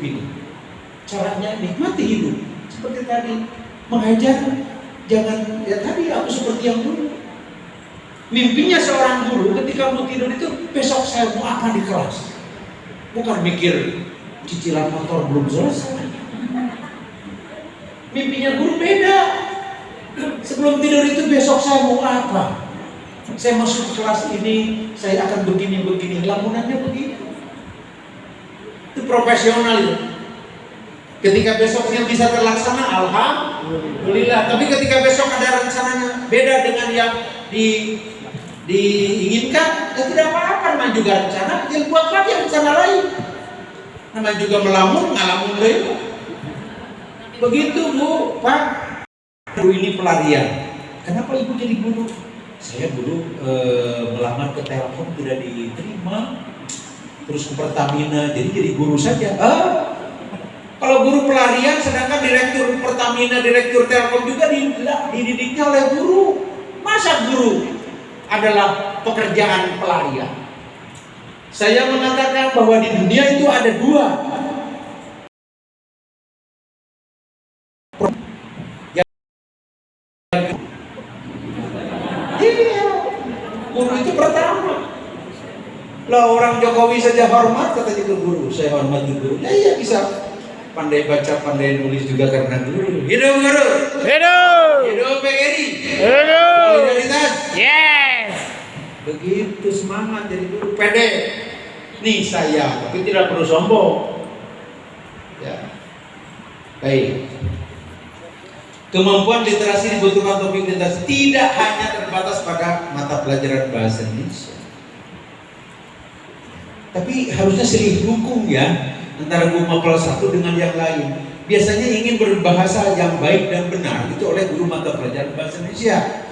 ini. Caranya nikmati hidup. Seperti tadi, mengajar jangan ya tadi aku seperti yang dulu. Mimpinya seorang guru ketika mau tidur itu, besok saya mau apa di kelas. Bukan mikir cicilan motor belum selesai. Mimpinya guru beda. Sebelum tidur itu, besok saya mau apa. Saya masuk kelas ini, saya akan begini-begini, lamunannya begini. Itu profesional itu. Ketika besoknya bisa terlaksana, alhamdulillah. Tapi ketika besok ada rencananya beda dengan yang diinginkan, ya tidak apa-apa. Namanya juga rencana, ya buat lagi rencana lain. Namanya juga melamun, ngalamun deh. Begitu Bu, Pak. Guru ini pelarian. Kenapa Ibu jadi guru? Saya dulu melamar ke Telkom tidak diterima. Terus ke Pertamina, jadi guru saja. Kalau guru pelarian, sedangkan direktur Pertamina, direktur Telkom juga dididiknya oleh guru. Masa guru adalah pekerjaan pelarian? Saya mengatakan bahwa di dunia itu ada dua. Guru itu pertama. Lah orang Jokowi saja hormat katanya ke guru. Saya hormat guru. Ya iya bisa. Pandai baca, pandai nulis juga karena guru. Hidup guru. Hidup. Hidup PGRI. Hidup. Solidaritas. Yes. Begitu semangat jadi guru. Pede. Nih saya, tapi tidak perlu sombong. Ya. Baik. Kemampuan literasi dibutuhkan topik literasi tidak hanya terbatas pada mata pelajaran bahasa Indonesia. Tapi harusnya sering dukung ya antara guru mapel satu dengan yang lain. Biasanya ingin berbahasa yang baik dan benar itu oleh guru mata pelajaran bahasa Indonesia.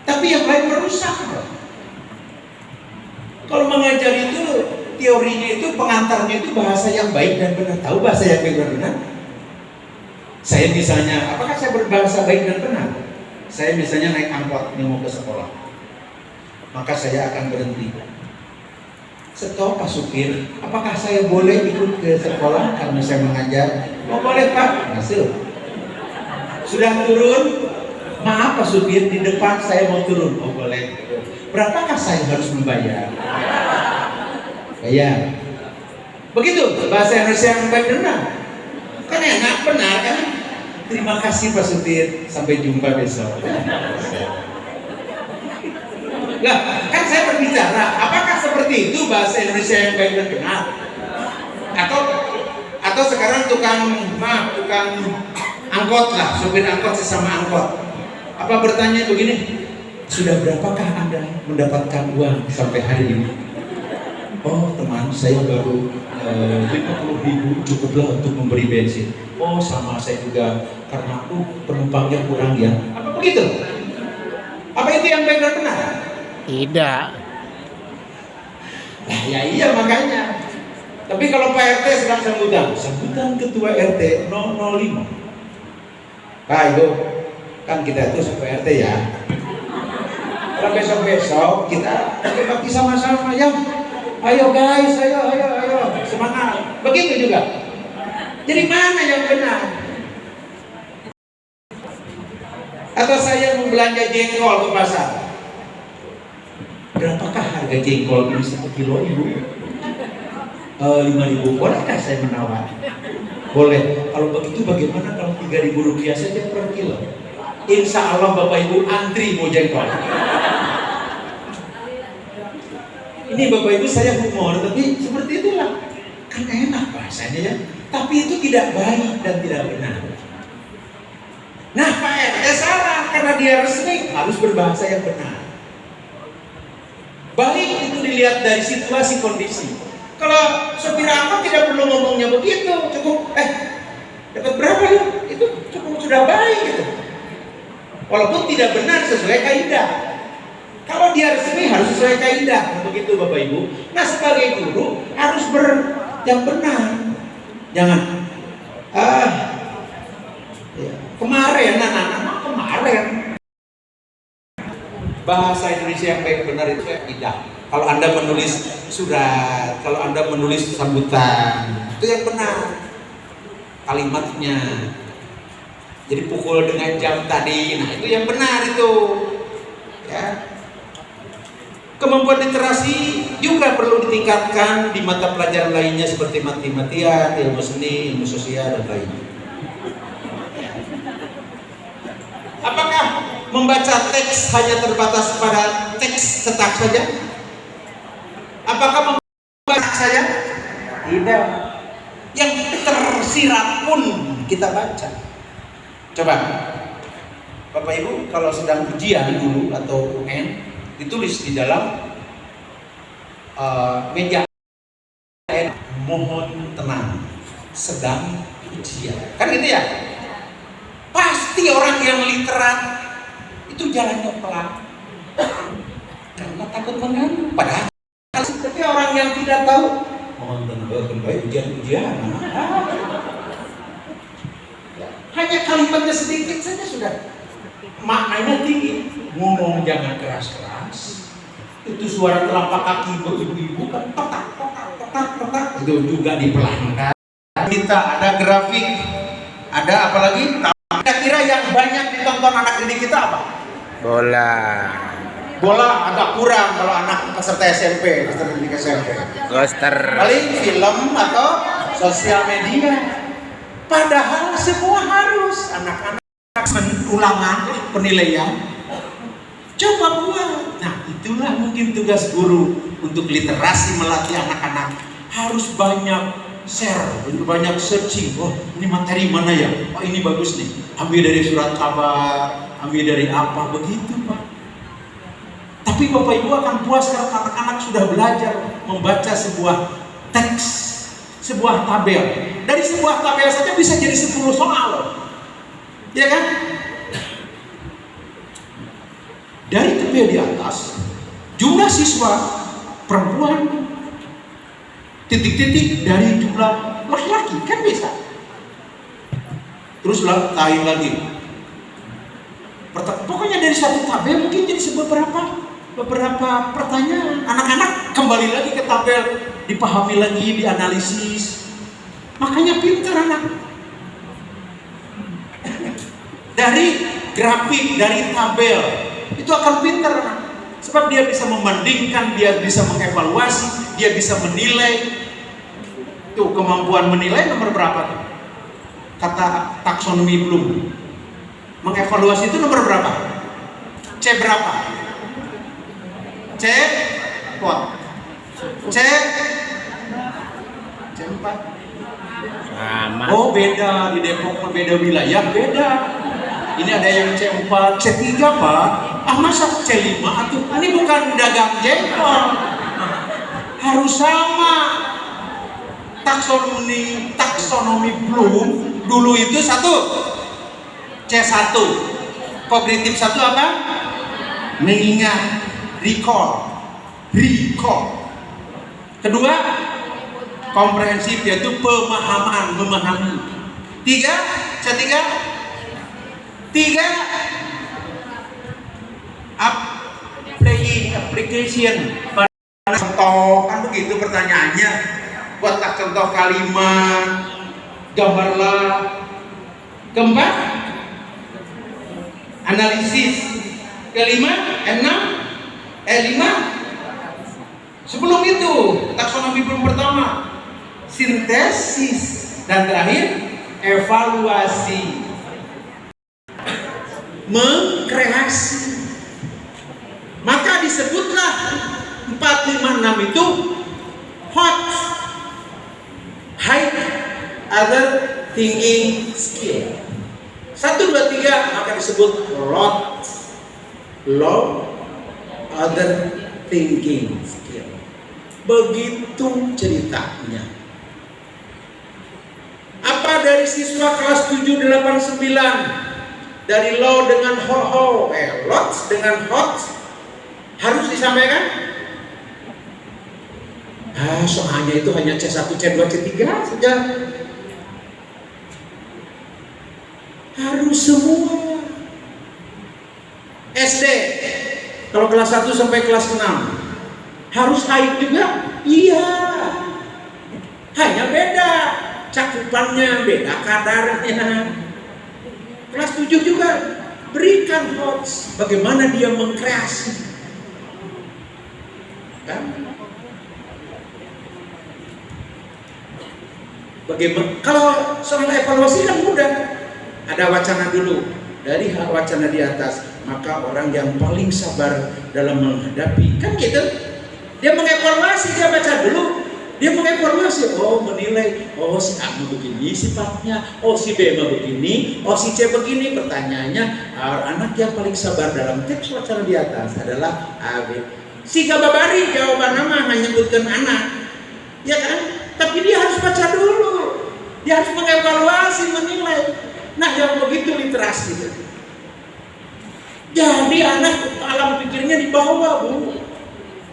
Tapi yang lain merusak. Kalau mengajar itu teorinya itu pengantarnya itu bahasa yang baik dan benar. Tahu bahasa yang baik dan benar? Saya misalnya, apakah saya berbahasa baik dan benar? Saya misalnya naik angkot ini mau ke sekolah, maka saya akan berhenti. Stop Pak Supir, apakah saya boleh ikut ke sekolah karena saya mengajar? Oh boleh Pak, masuk. Sudah turun, maaf Pak Supir, di depan saya mau turun. Oh boleh. Berapakah saya harus membayar? Bayar. Begitu bahasa Indonesia yang baik dan benar. Kan enak, benar kan? Terima kasih Pak Supir, sampai jumpa besok. Lah, kan saya berbicara, apakah seperti itu bahasa Indonesia yang baik dan benar? Atau sekarang tukang angkot lah, supir angkot sesama angkot. Apa bertanya begini, sudah berapakah Anda mendapatkan uang sampai hari ini? Oh teman, saya baru 50.000 cukuplah untuk memberi bensin. Oh sama saya juga, karena penumpangnya kurang ya. Apa begitu? Apa itu yang baik dan benar? Tidak. Nah ya iya makanya. Tapi kalau Pak RT sedang sambutan Ketua RT 005. Pak Ibu, kan kita itu Pak RT ya. Kalau besok-besok kita bakti sama-sama ya. Ayo guys, ayo, semangat. Begitu juga. Jadi mana yang benar? Atau saya mau belanja jengkol ke pasar. Berapakah harga jengkol ini 1 kilo Ibu? 5.000. Bolehkah saya menawar? Boleh. Kalau begitu bagaimana kalau 3.000 rupiah saja per kilo? Insya Allah Bapak Ibu antri mau jengkol. Ini Bapak Ibu saya humor, tapi seperti itulah. Kan enak bahasanya ya. Tapi itu tidak baik dan tidak benar. Nah Pak RT salah, karena dia resmi harus berbahasa yang benar. Baik itu dilihat dari situasi kondisi. Kalau sopir angkot tidak perlu ngomongnya begitu, cukup dapat berapa ya? Itu cukup sudah baik gitu. Walaupun tidak benar sesuai kaidah. Kalau dia resmi harus sesuai kaidah, begitu Bapak Ibu. Nah sebagai guru harus yang benar. Jangan ya. Kemarin bahasa Indonesia yang baik benar itu tidak. Kalau Anda menulis surat, kalau Anda menulis sambutan, itu yang benar kalimatnya. Jadi pukul dengan jam tadi, nah itu yang benar itu. Ya. Kemampuan literasi juga perlu ditingkatkan di mata pelajaran lainnya seperti matematika, ilmu seni, ilmu sosial dan lainnya. Apakah membaca teks hanya terbatas pada teks cetak saja? Apakah membaca saja? Tidak. Yang tersirat pun kita baca. Coba, Bapak Ibu kalau sedang ujian dulu atau UN, ditulis di dalam meja, mohon tenang, sedang ujian. Kan gitu ya? Pasti orang yang literat itu jalannya pelan, karena takut mengganggu. Padahal tapi orang yang tidak tahu, mohon tenang, kembali ujian-ujian. Hanya kalimatnya sedikit saja sudah maknanya tinggi. Ngomong jangan keras-keras. Itu suara telapak kaki ibu-ibu kan petak. Itu juga dipelankan. Kita ada grafik, ada apa lagi? Kira-kira yang banyak ditonton anak didik kita apa? Bola agak kurang kalau anak peserta SMP, peserta didik SMP. Ghoster. Paling film atau sosial media. Padahal semua harus anak-anak ulangan penilaian. Coba buat. Nah, itulah mungkin tugas guru untuk literasi, melatih anak-anak. Harus banyak share, banyak searching. Oh, ini materi mana ya? Oh, ini bagus nih. Ambil dari surat kabar, ambil dari apa, begitu Pak. Tapi Bapak Ibu akan puas kalau anak-anak sudah belajar membaca sebuah teks, sebuah tabel. Dari sebuah tabel saja bisa jadi 10 soal loh. Ya kan? Dari tabel di atas, jumlah siswa perempuan, titik-titik dari jumlah laki-laki, kan bisa. Terus lain lagi. Pokoknya dari satu tabel mungkin jadi beberapa pertanyaan. Anak-anak kembali lagi ke tabel, dipahami lagi, dianalisis. Makanya pintar anak. Dari grafik, dari tabel, itu akan pintar anak. Sebab dia bisa membandingkan, dia bisa mengevaluasi, dia bisa menilai. Tuh kemampuan menilai nomor berapa tuh? Kata taksonomi Bloom. Mengevaluasi itu nomor berapa? C berapa? C pot. C4. Sama. Oh beda, di Depok beda wilayah, beda. Ini ada yang C4, C3 Pak. Ah masa C5 atau ini bukan dagang jengkol. Harus sama. Taksonomi Bloom dulu itu C1. Kognitif 1 apa? Mengingat, recall. Kedua, komprehensif yaitu pemahaman, memahami. C3 application. Contoh kan begitu pertanyaannya. Buatlah contoh kalimat, gambarlah. Keempat, analisis. Kelima, lima. Sebelum itu, taksonomi belum pertama, sintesis, dan terakhir evaluasi, mengkreasi. Maka disebutlah 4, 5, 6 itu hot, high, other thinking skill. 1, 2, 3 maka disebut low, other thinking skill. Begitu ceritanya. Apa dari siswa kelas 7, 8, 9 dari low dengan lots dengan hot harus disampaikan? Soalnya itu hanya C1, C2, C3 saja. Harus semua. SD kalau kelas 1 sampai kelas 6 Harus haid juga? Iya. Hanya beda cakupannya, beda kadarnya. Kelas 7 juga berikan coach bagaimana dia mengkreasi. Kan? Bagaimana? Kalau soal evaluasi kan mudah. Ada wacana dulu. Dari wacana di atas, maka orang yang paling sabar dalam menghadapi, kan gitu. Dia mengevaluasi, dia baca dulu. Dia mengevaluasi, oh menilai, oh si A begini sifatnya, oh si B begini, oh si C begini. Pertanyaannya, anak yang paling sabar dalam teks wacana di atas adalah A, B. Si Gababari jawaban nama hanya menyebutkan anak, ya kan? Tapi dia harus baca dulu, dia harus mengevaluasi, menilai. Nah yang begitu literasi. Jadi anak alam pikirnya di bawah, Bu.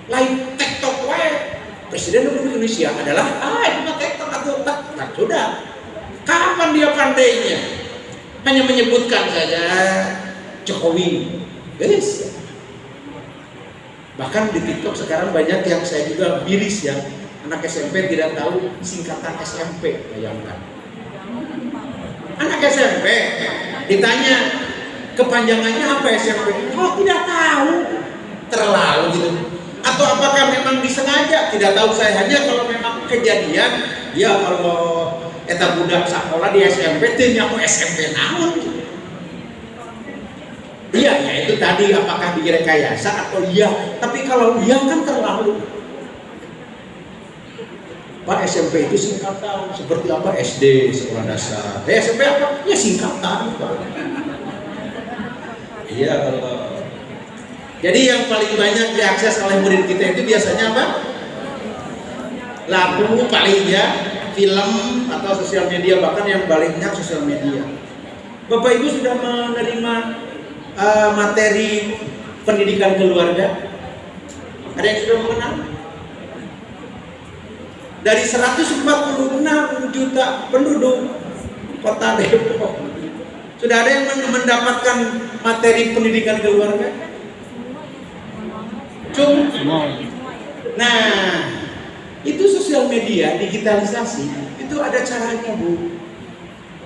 Lain tektok wae. Presiden Republik Indonesia adalah itu mah tektok atau tak sudah. Kapan dia pandainya? Hanya menyebutkan saja Jokowi. Guys. Bahkan di TikTok sekarang banyak yang saya juga miris ya. Anak SMP tidak tahu singkatan SMP, bayangkan. Anak SMP ditanya kepanjangannya apa SMP? Oh tidak tahu, terlalu gitu. Atau apakah memang disengaja? Tidak tahu saya. Hanya kalau memang kejadian, ya kalau eta budak sekolah di SMP, tanya aku SMP naon gitu. Iya, ya itu tadi apakah direkayasa atau iya. Tapi kalau iya kan terlalu. Pak SMP itu singkatan seperti apa? SD sekolah dasar. SMP apa? Ya singkatan Pak. Iya kalau. Jadi yang paling banyak diakses oleh murid kita itu biasanya apa? Lagu paling ya, film atau sosial media, bahkan yang paling banyak sosial media. Bapak Ibu sudah menerima materi pendidikan keluarga? Ada yang sudah mengenal? Dari 146 juta penduduk kota Depok, sudah ada yang mendapatkan materi pendidikan keluarga? Nah, itu sosial media, digitalisasi, itu ada caranya, Bu.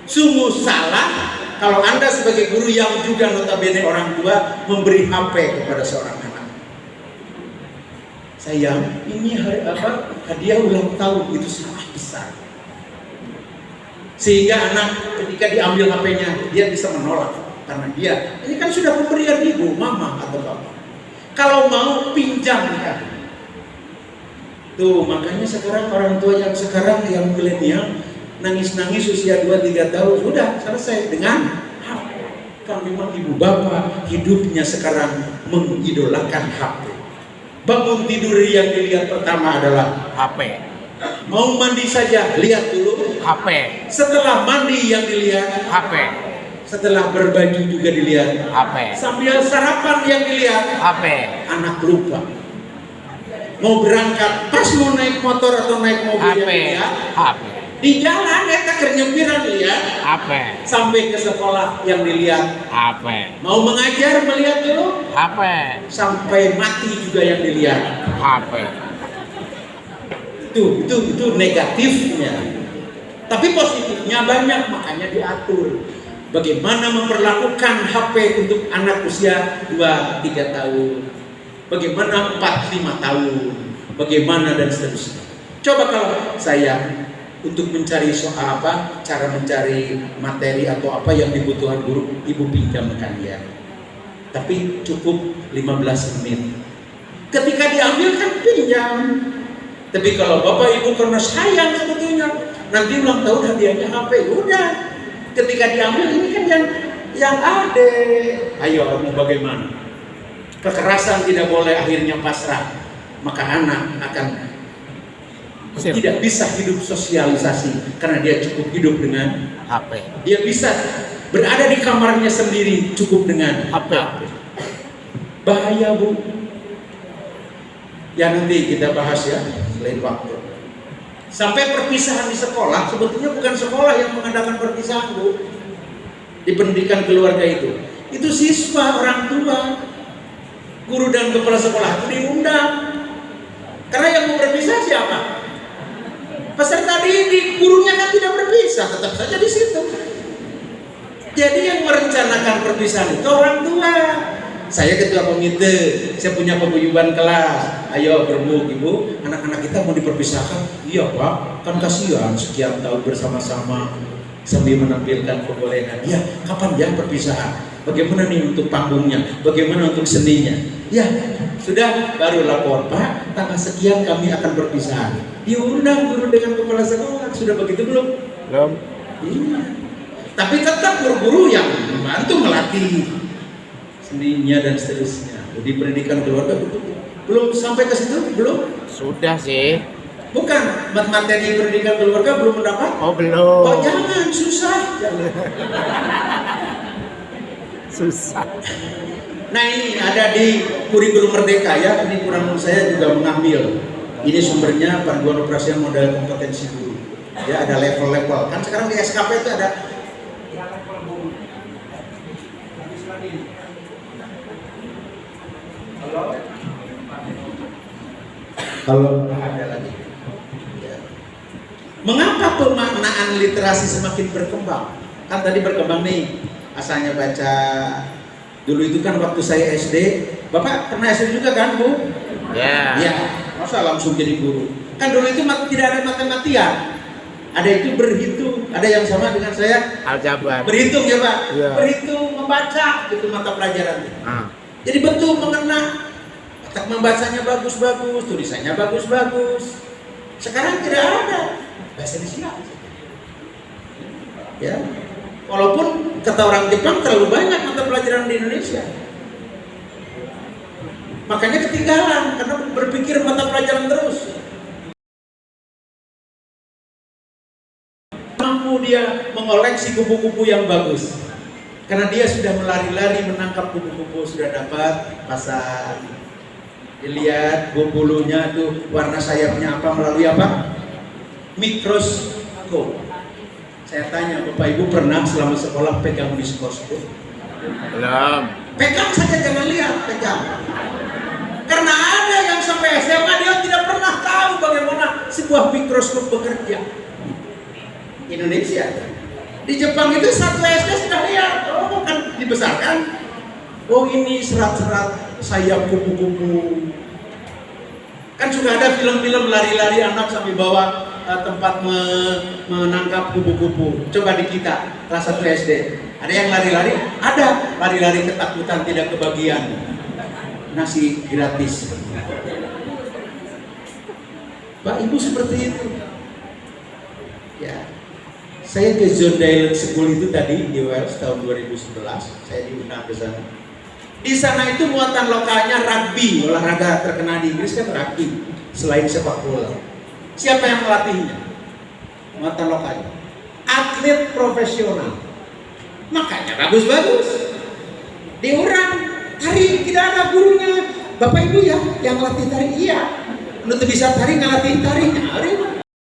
Sungguh salah kalau Anda sebagai guru yang juga notabene orang tua memberi HP kepada seorang anak. Sayang, ini hadiah ulang tahun, itu salah besar. Sehingga anak ketika diambil HP-nya, dia bisa menolak karena dia ini kan sudah pemberian ibu, mama atau bapak. Kalau mau pinjam kan. Tuh makanya sekarang orang tua yang sekarang yang milenial nangis-nangis usia 2-3 tahun sudah selesai dengan HP. Kan memang ibu bapak hidupnya sekarang mengidolakan HP. Bangun tidur yang dilihat pertama adalah HP. Mau mandi saja lihat dulu HP. Setelah mandi yang dilihat HP. Setelah berbaju juga dilihat HP. Sambil sarapan yang dilihat HP. Anak lupa. Mau berangkat pas mau naik motor atau naik mobil HP. yang dilihat HP. di jalan eta kernyempiran lihat HP. sampai ke sekolah yang dilihat HP. mau mengajar melihat dulu HP. sampai mati juga yang dilihat HP. itu negatifnya, tapi positifnya banyak, makanya diatur bagaimana memperlakukan HP untuk anak usia 2-3 tahun, bagaimana 4-5 tahun, bagaimana dan seterusnya. Coba kalau saya untuk mencari soal apa, cara mencari materi atau apa yang dibutuhkan guru, ibu pinjamkan dia. Tapi cukup 15 menit. Ketika diambil kan pinjam. Tapi kalau bapak ibu karena sayang sebetulnya, nanti ulang tahun hadiahnya HP, udah. Ketika diambil ini kan yang ada. Ayo mau bagaimana? Kekerasan tidak boleh akhirnya pasrah. Maka anak akan tidak bisa hidup sosialisasi karena dia cukup hidup dengan HP. Dia bisa berada di kamarnya sendiri cukup dengan HP. Bahaya, Bu. Ya nanti kita bahas ya lain waktu. Sampai perpisahan di sekolah, sebetulnya bukan sekolah yang mengadakan perpisahan, Bu. Di pendidikan keluarga itu siswa, orang tua, guru dan kepala sekolah itu diundang. Karena yang mau berpisah siapa? Peserta didik, gurunya kan tidak berpisah, tetap saja di situ. Jadi yang merencanakan perpisahan itu orang tua. Saya ketua komite, saya punya paguyuban kelas. Ayo berembuk ibu, anak-anak kita mau diperpisahkan. Iya pak, kan kasihan sekian tahun bersama-sama sambil menampilkan kebolehan. Ya, kapan ya perpisahan? Bagaimana nih untuk panggungnya? Bagaimana untuk seninya? Ya, sudah baru lapor pak, tanggal sekian kami akan berpisah. Diundang guru dengan kepala sekolah, sudah begitu belum? Belum. Iya. Tapi tetap guru-guru yang membantu melatih seninya dan seterusnya. Di pendidikan keluarga belum sampai ke situ, belum? Sudah sih. Bukan, materi pendidikan keluarga belum mendapat? Oh belum. Oh jangan, susah. Susah. Nah ini ada di kurikulum Merdeka ya, ini kurang saya juga mengambil. Ini sumbernya panduan operasi modal kompetensi guru. Ya ada level-level. Kan sekarang di SKP itu ada kalau ada lagi. Ya. Mengapa pemaknaan literasi semakin berkembang? Kan tadi berkembang nih, asalnya baca. Dulu itu kan waktu saya SD, Bapak pernah SD juga kan Bu? Ya. Ya, masa langsung jadi guru. Kan dulu itu tidak ada matematian. Ada itu berhitung, ada yang sama dengan saya Aljabar. berhitung ya Pak? Ya. Berhitung, membaca, itu mata pelajaran. Ah. Jadi betul mengena. Otak membacanya bagus-bagus, tulisannya bagus-bagus. Sekarang tidak ada. Bahasa Indonesia. Ya. Walaupun kata orang Jepang terlalu banyak mata pelajaran di Indonesia. Makanya ketinggalan karena berpikir mata pelajaran terus. Mampu dia mengoleksi kupu-kupu yang bagus. Karena dia sudah melari-lari menangkap kupu-kupu, sudah dapat pasar. Dilihat bulunya tuh warna sayapnya apa, melalui apa? Mikroskop. Saya tanya Bapak Ibu pernah selama sekolah pegang mikroskop? Belum. Pegang saja, jangan lihat, pegang. Karena ada yang sampai SMA dia tidak pernah tahu bagaimana sebuah mikroskop bekerja. Indonesia. Di Jepang itu satu SD sudah lihat, oh kan dibesarkan. Oh ini serat-serat sayap kupu-kupu. Kan sudah ada film-film lari-lari anak sambil bawa tempat menangkap kupu-kupu. Coba di kita kelas 1 SD. Ada yang lari-lari? Ada. Lari-lari ketakutan tidak kebagian nasi gratis. Pak Ibu seperti itu. Ya. Saya ke John Daylight School itu tadi di Wales tahun 2011. Saya diundang ke sana. Di sana itu muatan lokalnya rugby, olahraga terkenal di Inggris kan rugby, selain sepak bola. Siapa yang melatihnya? Muatan lokalnya. Atlet profesional. Makanya bagus-bagus. Diurang, tari tidak ada gurunya. Bapak Ibu ya yang latih tari, iya. Untuk bisa tari ngelatih tarinya,